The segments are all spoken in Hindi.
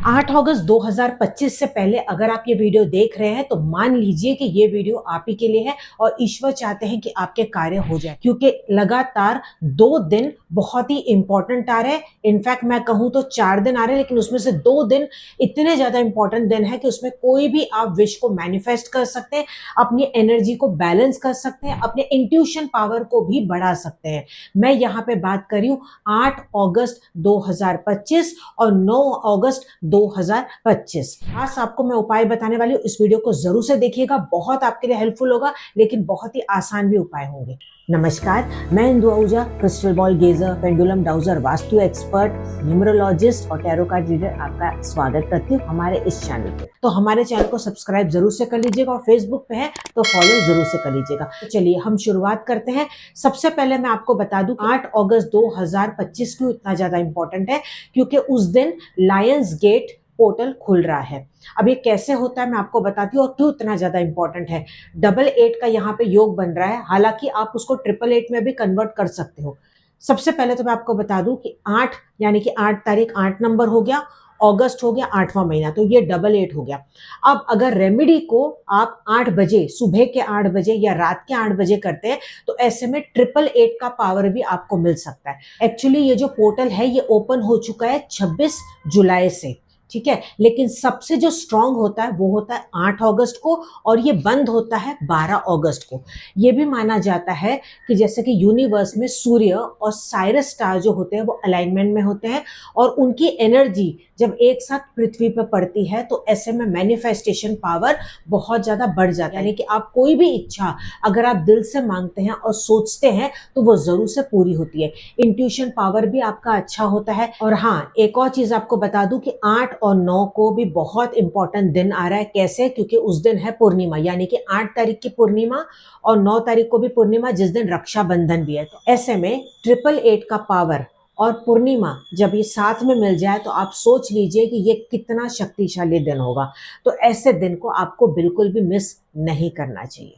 8 अगस्त 2025 से पहले अगर आप ये वीडियो देख रहे हैं तो मान लीजिए कि ये वीडियो आप ही के लिए है और ईश्वर चाहते हैं कि आपके कार्य हो जाए, क्योंकि लगातार 2 दिन बहुत ही इंपॉर्टेंट आ रहे हैं। इनफैक्ट मैं कहूं तो 4 दिन आ रहे हैं, लेकिन उसमें से 2 दिन इतने ज्यादा इंपॉर्टेंट दिन है कि उसमें कोई भी आप विश को मैनिफेस्ट कर सकते हैं, अपनी एनर्जी को बैलेंस कर सकते हैं, अपने इंट्यूशन पावर को भी बढ़ा सकते हैं। मैं यहाँ पे बात कर रही हूँ 8 अगस्त 2025 और 9 अगस्त 2025। आज आपको मैं उपाय बताने वाली हूँ, इस वीडियो को जरूर से देखिएगा, बहुत आपके लिए हेल्पफुल होगा, लेकिन बहुत ही आसान भी उपाय होंगे। नमस्कार, मैं Indu Ahuja, crystal ball gazer, pendulum dowser, vastu expert, numerologist और टैरो कार्ड रीडर आपका स्वागत करती हूँ हमारे इस चैनल पे। तो हमारे चैनल को सब्सक्राइब जरूर से कर लीजिएगा और फेसबुक पे है तो फॉलो जरूर से कर लीजिएगा। तो चलिए हम शुरुआत करते हैं। सबसे पहले मैं आपको बता दूं 8 अगस्त 2025 क्यों इतना ज्यादा इंपॉर्टेंट है, क्योंकि उस दिन लायंस गेट पोर्टल खुल रहा है। अब ये कैसे होता है मैं आपको बताती हूँ और क्यों इतना ज्यादा इंपॉर्टेंट है। 888 का यहाँ पे योग बन रहा है, हालांकि आप उसको 888 में भी कन्वर्ट कर सकते हो। सबसे पहले तो मैं आपको बता दूं कि 8 यानी कि 8 तारीख 8 नंबर हो गया, अगस्त हो गया 8वां महीना, तो ये 88 हो गया। अब अगर रेमेडी को आप 8 बजे, सुबह के 8 बजे या रात के 8 बजे करते हैं तो ऐसे में 888 का पावर भी आपको मिल सकता है। एक्चुअली ये जो पोर्टल है ये ओपन हो चुका है 26 जुलाई से, ठीक है, लेकिन सबसे जो स्ट्रांग होता है वो होता है 8 अगस्त को और ये बंद होता है 12 अगस्त को। ये भी माना जाता है कि जैसे कि यूनिवर्स में सूर्य और साइरस स्टार जो होते हैं वो अलाइनमेंट में होते हैं और उनकी एनर्जी जब एक साथ पृथ्वी पर पड़ती है तो ऐसे में मैनिफेस्टेशन पावर बहुत ज्यादा बढ़ जाता है। यानी कि आप कोई भी इच्छा अगर आप दिल से मांगते हैं और सोचते हैं तो वो जरूर से पूरी होती है। इंट्यूशन पावर भी आपका अच्छा होता है। और हाँ, एक और चीज आपको बता दूं कि 8 और 9 को भी बहुत इंपॉर्टेंट दिन आ रहा है। कैसे? क्योंकि उस दिन है पूर्णिमा, यानी कि 8 तारीख की पूर्णिमा और 9 तारीख को भी पूर्णिमा, जिस दिन रक्षाबंधन भी है। तो ऐसे में 888 का पावर और पूर्णिमा जब ये साथ में मिल जाए तो आप सोच लीजिए कि ये कितना शक्तिशाली दिन होगा। तो ऐसे दिन को आपको बिल्कुल भी मिस नहीं करना चाहिए।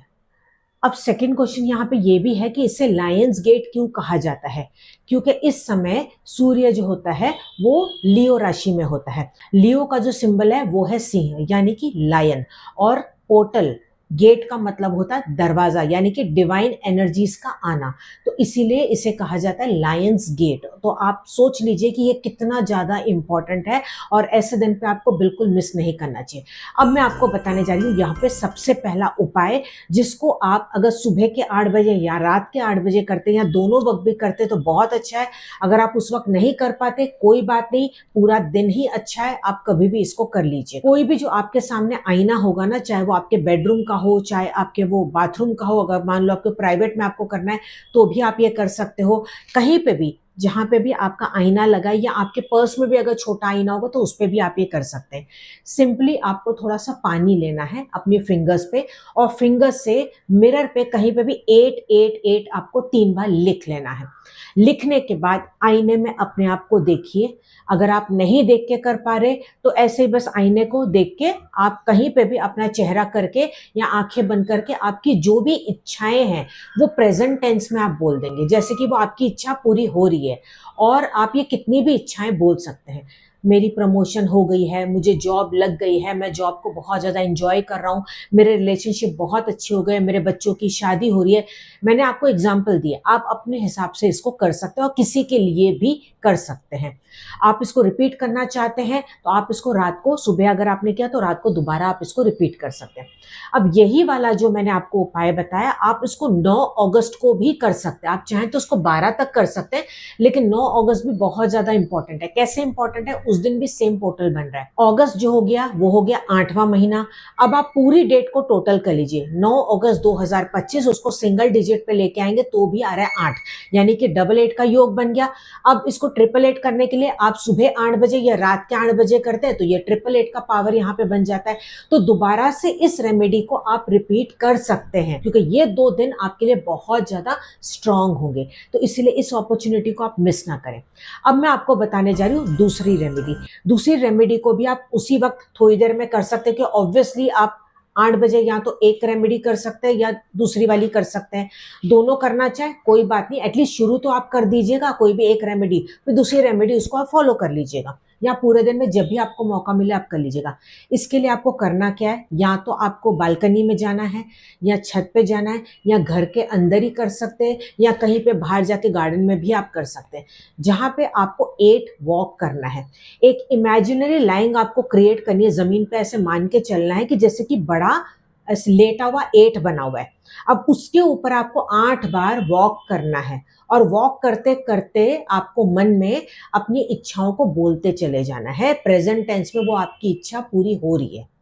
अब सेकंड क्वेश्चन यहाँ पे ये भी है कि इसे लायंस गेट क्यों कहा जाता है, क्योंकि इस समय सूर्य जो होता है वो लियो राशि में होता है। लियो का जो सिंबल है वो है सिंह, यानी कि लायन, और पोर्टल गेट का मतलब होता है दरवाजा, यानी कि डिवाइन एनर्जीज का आना। तो इसीलिए इसे कहा जाता है लायंस गेट। तो आप सोच लीजिए कि ये कितना ज्यादा इंपॉर्टेंट है और ऐसे दिन पे आपको बिल्कुल मिस नहीं करना चाहिए। अब मैं आपको बताने जा रही हूँ यहाँ पे सबसे पहला उपाय, जिसको आप अगर सुबह के 8 बजे या रात के 8 बजे करते हैं या दोनों वक्त भी करते तो बहुत अच्छा है। अगर आप उस वक्त नहीं कर पाते कोई बात नहीं, पूरा दिन ही अच्छा है, आप कभी भी इसको कर लीजिए। कोई भी जो आपके सामने आईना होगा ना, चाहे वो आपके बेडरूम का हो चाहे आपके वो बाथरूम का हो, अगर मान लो आपके प्राइवेट में आपको करना है तो भी आप ये कर सकते हो। कहीं पे भी जहां पे भी आपका आईना लगा है या आपके पर्स में भी अगर छोटा आईना होगा तो उस पे भी आप ये कर सकते हैं। सिंपली आपको थोड़ा सा पानी लेना है अपनी फिंगर्स पे और फिंगर्स से मिरर पे कहीं पे भी 888 आपको 3 बार लिख लेना है। लिखने के बाद आईने में अपने आप को देखिए। अगर आप नहीं देख के कर पा रहे तो ऐसे ही बस आईने को देख के आप कहीं पे भी अपना चेहरा करके या आंखें बंद करके आपकी जो भी इच्छाएं हैं वो प्रेजेंट टेंस में आप बोल देंगे, जैसे कि वो आपकी इच्छा पूरी हो रही है। और आप ये कितनी भी इच्छाएं बोल सकते हैं। मेरी प्रमोशन हो गई है, मुझे जॉब लग गई है, मैं जॉब को बहुत ज़्यादा एंजॉय कर रहा हूँ, मेरे रिलेशनशिप बहुत अच्छे हो गए, मेरे बच्चों की शादी हो रही है। मैंने आपको एग्जाम्पल दिया, आप अपने हिसाब से इसको कर सकते हो और किसी के लिए भी कर सकते हैं। आप इसको रिपीट करना चाहते हैं तो आप इसको रात को, सुबह अगर आपने किया तो रात को दोबारा आप इसको रिपीट कर सकते हैं। अब यही वाला जो मैंने आपको उपाय बताया आप इसको 9 अगस्त को भी कर सकते हैं। आप चाहें तो उसको 12 तक कर सकते हैं, लेकिन 9 अगस्त भी बहुत ज्यादा इंपॉर्टेंट है। कैसे इंपॉर्टेंट है? उस दिन भी सेम पोर्टल बन रहा है। अगस्त जो हो गया वो हो गया 8वां महीना। अब आप पूरी डेट को टोटल कर लीजिए। 9 अगस्त 2025 उसको सिंगल डिजिट पे लेके आएंगे तो भी आ रहा है 8, यानी कि 88 का योग बन गया। अब इसको 888 करने के लिए आप सुबह 8 बजे या रात के 8 बजे करते हैं तो ये 888 का पावर यहाँ पे बन जाता है। तो दोबारा से इस रेमेडी को आप रिपीट कर सकते हैं, क्योंकि ये 2 दिन आपके लिए बहुत ज्यादा स्ट्रांग होंगे। तो इसलिए इस अपॉर्चुनिटी को आप मिस ना करें। अब मैं आपको बताने जा रही हूँ दूसरी रेमेडी। दूसरी रेमेडी को भी आप उसी वक्त थोड़ी देर में कर सकते हैं कि ऑब्वियसली आप 8 बजे या तो एक रेमेडी कर सकते हैं या दूसरी वाली कर सकते हैं। दोनों करना चाहे कोई बात नहीं, एटलीस्ट शुरू तो आप कर दीजिएगा कोई भी एक रेमेडी, फिर दूसरी रेमेडी उसको आप फॉलो कर लीजिएगा। या पूरे दिन में जब भी आपको मौका मिले आप कर लीजिएगा। इसके लिए आपको करना क्या है, या तो आपको बालकनी में जाना है या छत पे जाना है या घर के अंदर ही कर सकते हैं या कहीं पे बाहर जाके गार्डन में भी आप कर सकते हैं, जहाँ पे आपको 8 वॉक करना है। एक इमेजिनरी लाइन आपको क्रिएट करनी है, ज़मीन पे ऐसे मान के चलना है कि जैसे कि बड़ा ऐसे लेटा हुआ 8 बना हुआ है। अब उसके ऊपर आपको 8 बार वॉक करना है और वॉक करते-करते आपको मन में अपनी इच्छाओं को बोलते चले जाना है। प्रेज़ेंट टेंस में वो आपकी इच्छा पूरी हो रही है।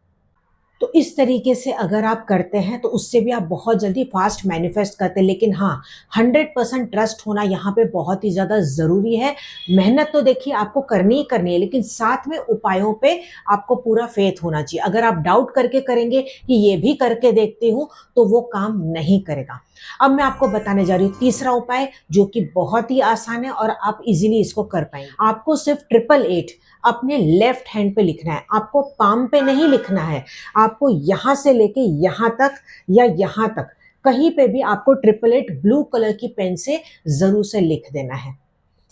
तो इस तरीके से अगर आप करते हैं तो उससे भी आप बहुत जल्दी फ़ास्ट मैनिफेस्ट करते हैं। लेकिन हाँ, 100% ट्रस्ट होना यहाँ पे बहुत ही ज़्यादा ज़रूरी है। मेहनत तो देखिए आपको करनी ही करनी है, लेकिन साथ में उपायों पे आपको पूरा फ़ेथ होना चाहिए। अगर आप डाउट करके करेंगे कि ये भी करके देखती हूँ, तो वो काम नहीं करेगा। अब मैं आपको बताने जा रही हूँ तीसरा उपाय, जो कि बहुत ही आसान है और आप इज़िली इसको कर पाएँगे। आपको सिर्फ़ 888 अपने लेफ्ट हैंड पे लिखना है। आपको पाम पे नहीं लिखना है। आपको यहाँ से लेके यहाँ तक या यहाँ तक कहीं पे भी आपको 888 ब्लू कलर की पेन से ज़रूर से लिख देना है।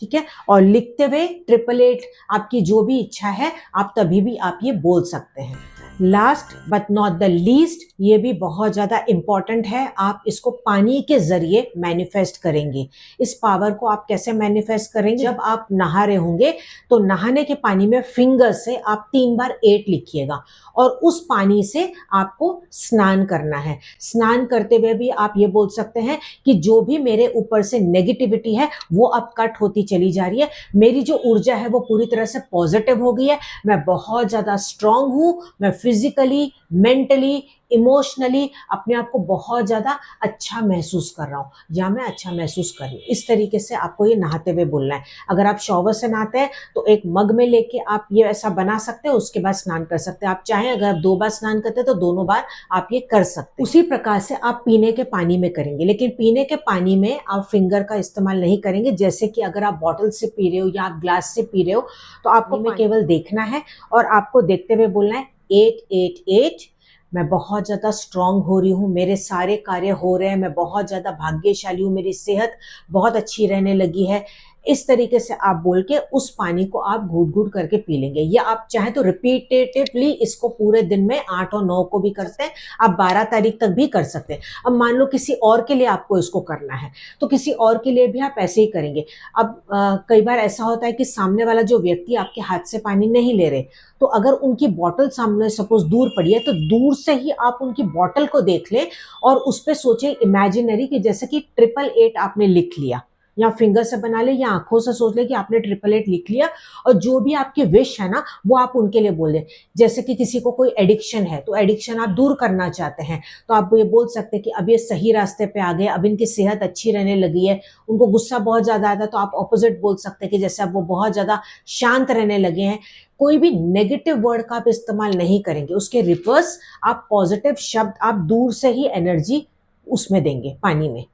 ठीक है? और लिखते हुए 888 आपकी जो भी इच्छा है, आप तभी भी आप ये बोल सकते हैं। Last but not the least, ये भी बहुत ज़्यादा इम्पॉर्टेंट है, आप इसको पानी के ज़रिए मैनिफेस्ट करेंगे। इस पावर को आप कैसे मैनिफेस्ट करेंगे? जब आप नहा रहे होंगे, तो नहाने के पानी में फिंगर से आप 3 बार 8 लिखिएगा और उस पानी से आपको स्नान करना है। स्नान करते हुए भी आप ये बोल सकते हैं कि जो भी मेरे ऊपर से नेगेटिविटी है, वो अब कट होती चली जा रही है। मेरी जो ऊर्जा है, वो पूरी तरह से पॉजिटिव हो गई है। मैं बहुत ज़्यादा स्ट्रांग हूँ। मैं फिज़िकली, मेंटली, इमोशनली अपने आप को बहुत ज़्यादा अच्छा महसूस कर रहा हूँ या मैं अच्छा महसूस कर रही हूँ। इस तरीके से आपको ये नहाते हुए बोलना है। अगर आप शॉवर से नहाते हैं, तो एक मग में लेके आप ये ऐसा बना सकते हैं, उसके बाद स्नान कर सकते हैं। आप चाहें अगर आप 2 बार स्नान करते हैं, तो दोनों बार आप ये कर सकते हैं। उसी प्रकार से आप पीने के पानी में करेंगे, लेकिन पीने के पानी में आप फिंगर का इस्तेमाल नहीं करेंगे। जैसे कि अगर आप बॉटल से पी रहे हो या आप ग्लास से पी रहे हो, तो आपको में केवल देखना है और आपको देखते हुए बोलना है 888। मैं बहुत ज़्यादा स्ट्रांग हो रही हूँ, मेरे सारे कार्य हो रहे हैं, मैं बहुत ज़्यादा भाग्यशाली हूँ, मेरी सेहत बहुत अच्छी रहने लगी है। इस तरीके से आप बोल के उस पानी को आप घूट-घूट करके पी लेंगे, या आप चाहें तो रिपीटेटिवली इसको पूरे दिन में 8 और 9 को भी करते हैं, आप 12 तारीख तक भी कर सकते हैं। अब मान लो किसी और के लिए आपको इसको करना है, तो किसी और के लिए भी आप ऐसे ही करेंगे। अब कई बार ऐसा होता है कि सामने वाला जो व्यक्ति आपके हाथ से पानी नहीं ले रहे, तो अगर उनकी बॉटल सामने सपोज़ दूर पड़ी है, तो दूर से ही आप उनकी बॉटल को देख लें और उस पे सोचें इमेजिनरी कि जैसे कि 888 आपने लिख लिया, या फिंगर से बना लें या आँखों से सोच लें कि आपने 888 लिख लिया और जो भी आपकी विश है ना, वो आप उनके लिए बोल दें। जैसे कि किसी को कोई एडिक्शन है, तो एडिक्शन आप दूर करना चाहते हैं, तो आप ये बोल सकते हैं कि अब ये सही रास्ते पे आ गए, अब इनकी सेहत अच्छी रहने लगी है। उनको गुस्सा बहुत ज़्यादा आता है, तो आप ऑपोज़िट बोल सकते हैं कि जैसे अब वो बहुत ज़्यादा शांत रहने लगे हैं। कोई भी नेगेटिव वर्ड का आप इस्तेमाल नहीं करेंगे, उसके रिवर्स आप पॉजिटिव शब्द आप दूर से ही एनर्जी उसमें देंगे पानी में।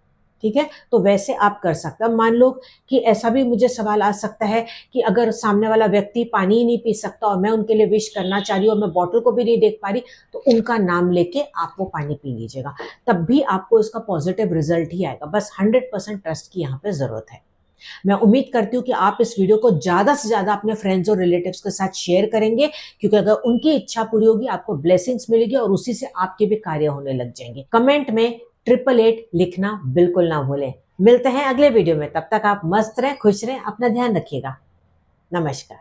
ठीक है? तो वैसे आप कर सकते हैं। अब मान लो कि ऐसा भी मुझे सवाल आ सकता है कि अगर सामने वाला व्यक्ति पानी ही नहीं पी सकता और मैं उनके लिए विश करना चाह रही हूँ और मैं बॉटल को भी नहीं देख पा रही, तो उनका नाम लेके आप वो पानी पी लीजिएगा। तब भी आपको इसका पॉजिटिव रिजल्ट ही आएगा। बस 100% ट्रस्ट की यहाँ पे ज़रूरत है। मैं उम्मीद करती हूँ कि आप इस वीडियो को ज़्यादा से ज़्यादा अपने फ्रेंड्स और रिलेटिव्स के साथ शेयर करेंगे, क्योंकि अगर उनकी इच्छा पूरी होगी, आपको ब्लेसिंग्स मिलेगी और उसी से आपके भी कार्य होने लग जाएंगे। कमेंट में 888 लिखना बिल्कुल ना भूलें। मिलते हैं अगले वीडियो में, तब तक आप मस्त रहें, खुश रहें, अपना ध्यान रखिएगा। नमस्कार।